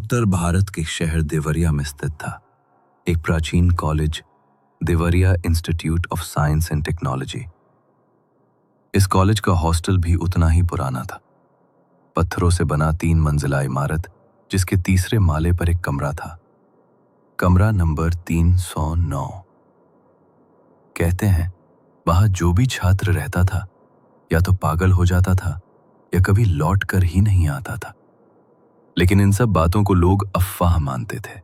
उत्तर भारत के शहर देवरिया में स्थित था एक प्राचीन college, Deoria institute of science and technology. इस कॉलेज का हॉस्टल भी उतना ही पुराना था। पत्थरों से बना 3 मंजिला इमारत जिसके तीसरे माले पर एक कमरा था, कमरा नंबर 309। कहते हैं वहां जो भी छात्र रहता था या तो पागल हो जाता था या कभी लौट कर ही नहीं आता था। लेकिन इन सब बातों को लोग अफवाह मानते थे।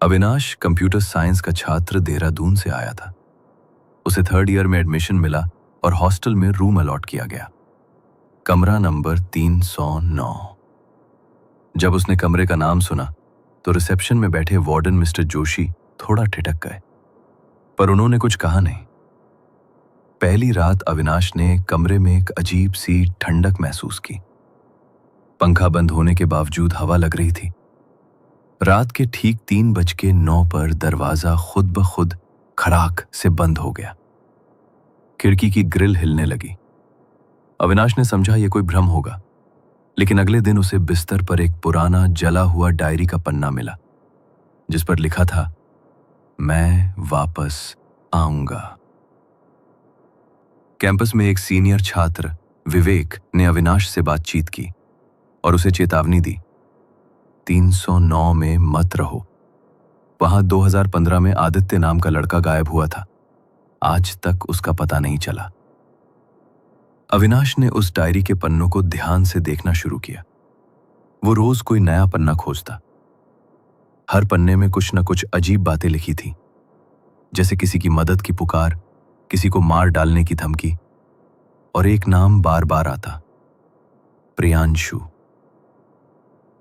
अविनाश कंप्यूटर साइंस का छात्र देहरादून से आया था। उसे 3rd ईयर में एडमिशन मिला और हॉस्टल में रूम अलॉट किया गया, कमरा नंबर 309। जब उसने कमरे का नाम सुना तो रिसेप्शन में बैठे वार्डन मिस्टर जोशी थोड़ा ठिठक गए, पर उन्होंने कुछ कहा नहीं। पहली रात अविनाश ने कमरे में एक अजीब सी ठंडक महसूस की। पंखा बंद होने के बावजूद हवा लग रही थी। रात के ठीक 3:09 पर दरवाजा खुद ब खुद खड़ाक से बंद हो गया। खिड़की की ग्रिल हिलने लगी। अविनाश ने समझा यह कोई भ्रम होगा, लेकिन अगले दिन उसे बिस्तर पर एक पुराना जला हुआ डायरी का पन्ना मिला, जिस पर लिखा था, मैं वापस आऊंगा। कैंपस में एक सीनियर छात्र विवेक ने अविनाश से बातचीत की और उसे चेतावनी दी, 309 में मत रहो। वहां 2015 में आदित्य नाम का लड़का गायब हुआ था। आज तक उसका पता नहीं चला। अविनाश ने उस डायरी के पन्नों को ध्यान से देखना शुरू किया। वो रोज कोई नया पन्ना खोजता। हर पन्ने में कुछ न कुछ अजीब बातें लिखी थी, जैसे किसी की मदद की पुकार, किसी को मार डालने की धमकी, और एक नाम बार बार आता, प्रियांशु।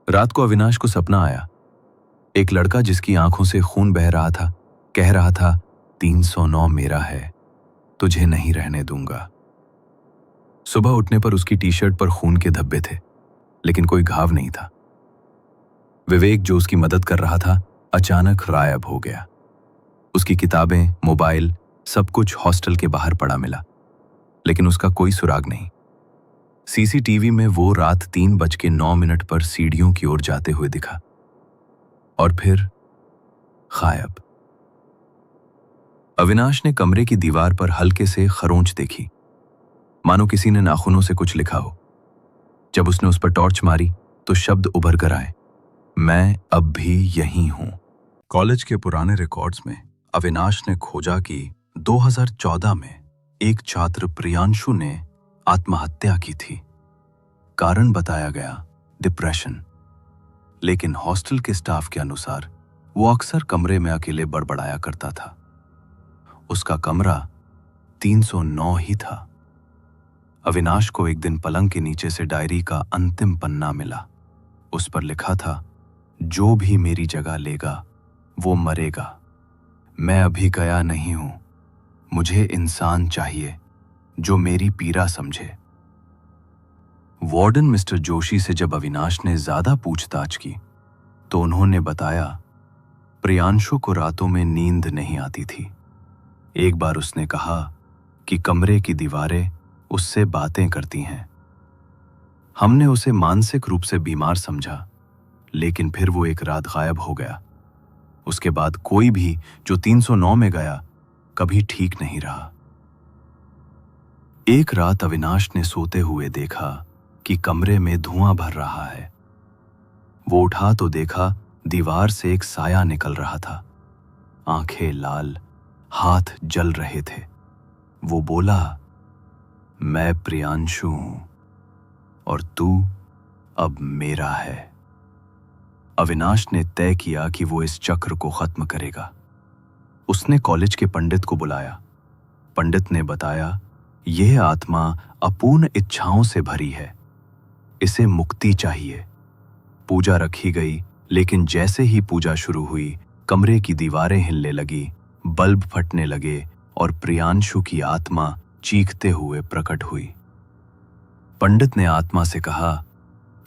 रात को अविनाश को सपना आया। एक लड़का जिसकी आंखों से खून बह रहा था कह रहा था, 309 मेरा है, तुझे नहीं रहने दूंगा। सुबह उठने पर उसकी टी-शर्ट पर खून के धब्बे थे, लेकिन कोई घाव नहीं था। विवेक जो उसकी मदद कर रहा था अचानक गायब हो गया। उसकी किताबें, मोबाइल, सब कुछ हॉस्टल के बाहर पड़ा मिला, लेकिन उसका कोई सुराग नहीं। सीसीटीवी में वो रात 3:09 पर सीढ़ियों की ओर जाते हुए दिखा और फिर गायब। अविनाश ने कमरे की दीवार पर हल्के से खरोंच देखी, मानो किसी ने नाखूनों से कुछ लिखा हो। जब उसने उस पर टॉर्च मारी तो शब्द उभर कर आए, मैं अब भी यहीं हूं। कॉलेज के पुराने रिकॉर्ड्स में अविनाश ने खोजा कि 2014 में एक छात्र प्रियांशु ने आत्महत्या की थी। कारण बताया गया डिप्रेशन, लेकिन हॉस्टल के स्टाफ के अनुसार वो अक्सर कमरे में अकेले बड़बड़ाया करता था। उसका कमरा 309 ही था। अविनाश को एक दिन पलंग के नीचे से डायरी का अंतिम पन्ना मिला। उस पर लिखा था, जो भी मेरी जगह लेगा वो मरेगा। मैं अभी गया नहीं हूं। मुझे इंसान चाहिए जो मेरी पीड़ा समझे। वार्डन मिस्टर जोशी से जब अविनाश ने ज्यादा पूछताछ की तो उन्होंने बताया, प्रियांशु को रातों में नींद नहीं आती थी। एक बार उसने कहा कि कमरे की दीवारें उससे बातें करती हैं। हमने उसे मानसिक रूप से बीमार समझा, लेकिन फिर वो एक रात गायब हो गया। उसके बाद कोई भी जो 309 में गया कभी ठीक नहीं रहा। एक रात अविनाश ने सोते हुए देखा कि कमरे में धुआं भर रहा है। वो उठा तो देखा दीवार से एक साया निकल रहा था। आंखें लाल, हाथ जल रहे थे। वो बोला, मैं प्रियांशु हूं और तू अब मेरा है। अविनाश ने तय किया कि वो इस चक्र को खत्म करेगा। उसने कॉलेज के पंडित को बुलाया। पंडित ने बताया, यह आत्मा अपूर्ण इच्छाओं से भरी है, इसे मुक्ति चाहिए। पूजा रखी गई, लेकिन जैसे ही पूजा शुरू हुई कमरे की दीवारें हिलने लगी, बल्ब फटने लगे और प्रियांशु की आत्मा चीखते हुए प्रकट हुई। पंडित ने आत्मा से कहा,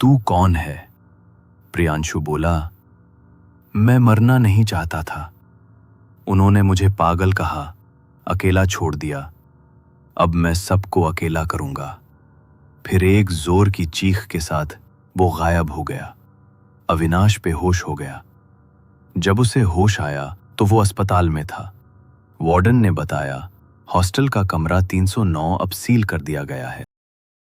तू कौन है? प्रियांशु बोला, मैं मरना नहीं चाहता था। उन्होंने मुझे पागल कहा, अकेला छोड़ दिया। अब मैं सबको अकेला करूंगा। फिर एक जोर की चीख के साथ वो गायब हो गया। अविनाश बेहोश हो गया। जब उसे होश आया तो वो अस्पताल में था। वार्डन ने बताया, हॉस्टल का कमरा 309 अब सील कर दिया गया है।